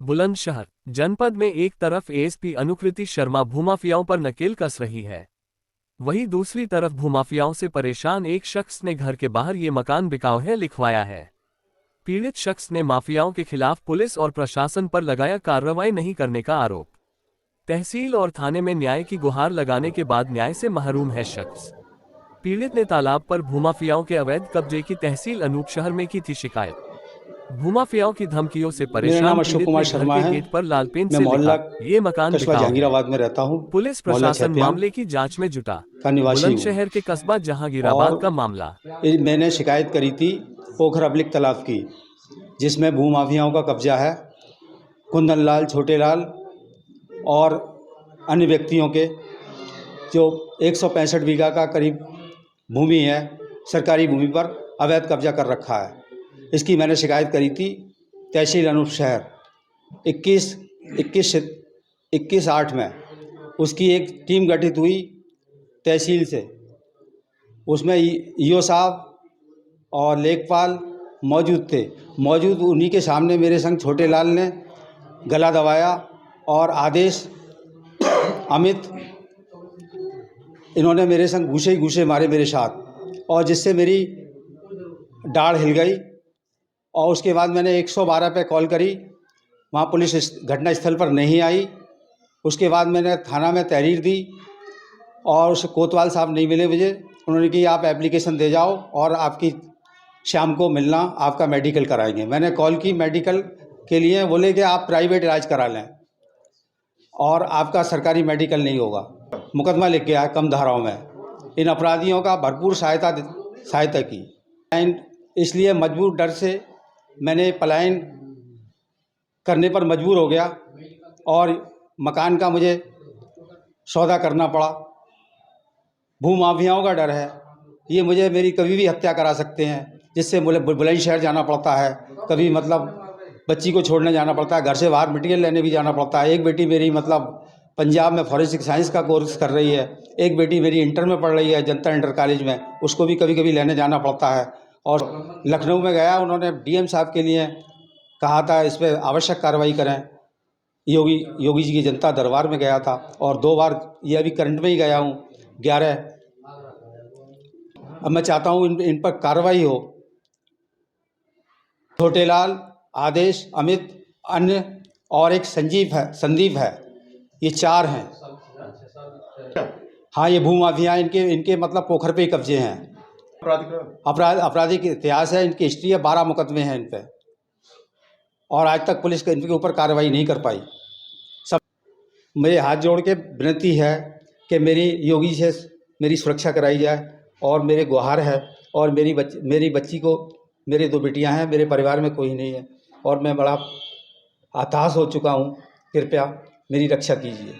बुलंदशहर जनपद में एक तरफ एएसपी अनुकृति शर्मा भूमाफियाओं पर नकेल कस रही है, वहीं दूसरी तरफ भूमाफियाओं से परेशान एक शख्स ने घर के बाहर ये मकान बिकाऊ है लिखवाया है। पीड़ित शख्स ने माफियाओं के खिलाफ पुलिस और प्रशासन पर लगाया कार्रवाई नहीं करने का आरोप। तहसील और थाने में न्याय की गुहार लगाने के बाद न्याय से महरूम है शख्स। पीड़ित ने तालाब पर भूमाफियाओं के अवैध कब्जे की तहसील अनूप शहर में की थी शिकायत। भूमाफियाओं की धमकियों से मेरा परेशान नाम अशोक कुमार शर्मा है। गेट पर लाल पेन मैं से मोहल्ला लिखा ये मकान कस्बा बिकाऊ है। जहांगीराबाद में रहता हूँ। पुलिस मोहल्ला प्रशासन छेत्याम मामले की जांच में जुटा। का निवासी हूँ बुलंदशहर के कस्बा जहांगीराबाद का मामला। मैंने शिकायत करी थी पोखर अब्लिक तालाब की, जिसमें भूमाफियाओं का कब्जा है। कुंदन लाल, छोटे लाल और अन्य व्यक्तियों के जो 165 बीघा का करीब भूमि है, सरकारी भूमि पर अवैध कब्जा कर रखा है। इसकी मैंने शिकायत करी थी तहसील अनूप शहर 21/8 में। उसकी एक टीम गठित हुई तहसील से, उसमें ईओ साहब और लेखपाल मौजूद थे। मौजूद उन्हीं के सामने मेरे संग छोटे लाल ने गला दबाया और आदेश, अमित, इन्होंने मेरे संग घूसे ही घूसे मारे मेरे साथ, और जिससे मेरी दाढ़ हिल गई। और उसके बाद मैंने 112 पे कॉल करी, वहाँ पुलिस घटना स्थल पर नहीं आई। उसके बाद मैंने थाना में तहरीर दी और उस कोतवाल साहब नहीं मिले मुझे। उन्होंने कि आप एप्लीकेशन दे जाओ और आपकी शाम को मिलना, आपका मेडिकल कराएंगे। मैंने कॉल की मेडिकल के लिए, बोले कि आप प्राइवेट इलाज करा लें और आपका सरकारी मेडिकल नहीं होगा। मुकदमा लिख गया कम धाराओं में। इन अपराधियों का भरपूर सहायता की। इसलिए मजबूर डर से मैंने पलायन करने पर मजबूर हो गया और मकान का मुझे सौदा करना पड़ा। भूमाफियाओं का डर है, ये मुझे मेरी कभी भी हत्या करा सकते हैं, जिससे मुझे बुलंदशहर जाना पड़ता है, कभी मतलब बच्ची को छोड़ने जाना पड़ता है, घर से बाहर मटेरियल लेने भी जाना पड़ता है। एक बेटी मेरी मतलब पंजाब में फॉरेंसिक साइंस का कोर्स कर रही है, एक बेटी मेरी इंटर में पढ़ रही है जनता इंटर कॉलेज में, उसको भी कभी कभी लेने जाना पड़ता है। और लखनऊ में गया, उन्होंने डीएम साहब के लिए कहा था इस पर आवश्यक कार्रवाई करें। योगी जी की जनता दरबार में गया था और 2 बार, ये अभी करंट में ही गया हूँ 11। अब मैं चाहता हूँ इन पर कार्रवाई हो। छोटे लाल, आदेश, अमित, अन्य और एक संदीप है, ये 4 हैं। हाँ, ये भूमाफिया इनके मतलब पोखर पे ही कब्जे हैं। आपराधिक इतिहास है, इनकी हिस्ट्री है, 12 मुकदमे हैं इन पे, और आज तक पुलिस इनके ऊपर कार्रवाई नहीं कर पाई। सब मेरे हाथ जोड़ के विनती है कि योगी से मेरी सुरक्षा कराई जाए, और मेरे गुहार है। और मेरी बच्ची को, मेरे 2 बेटियां हैं, मेरे परिवार में कोई नहीं है और मैं बड़ा हताश हो चुका हूँ। कृपया मेरी रक्षा कीजिए।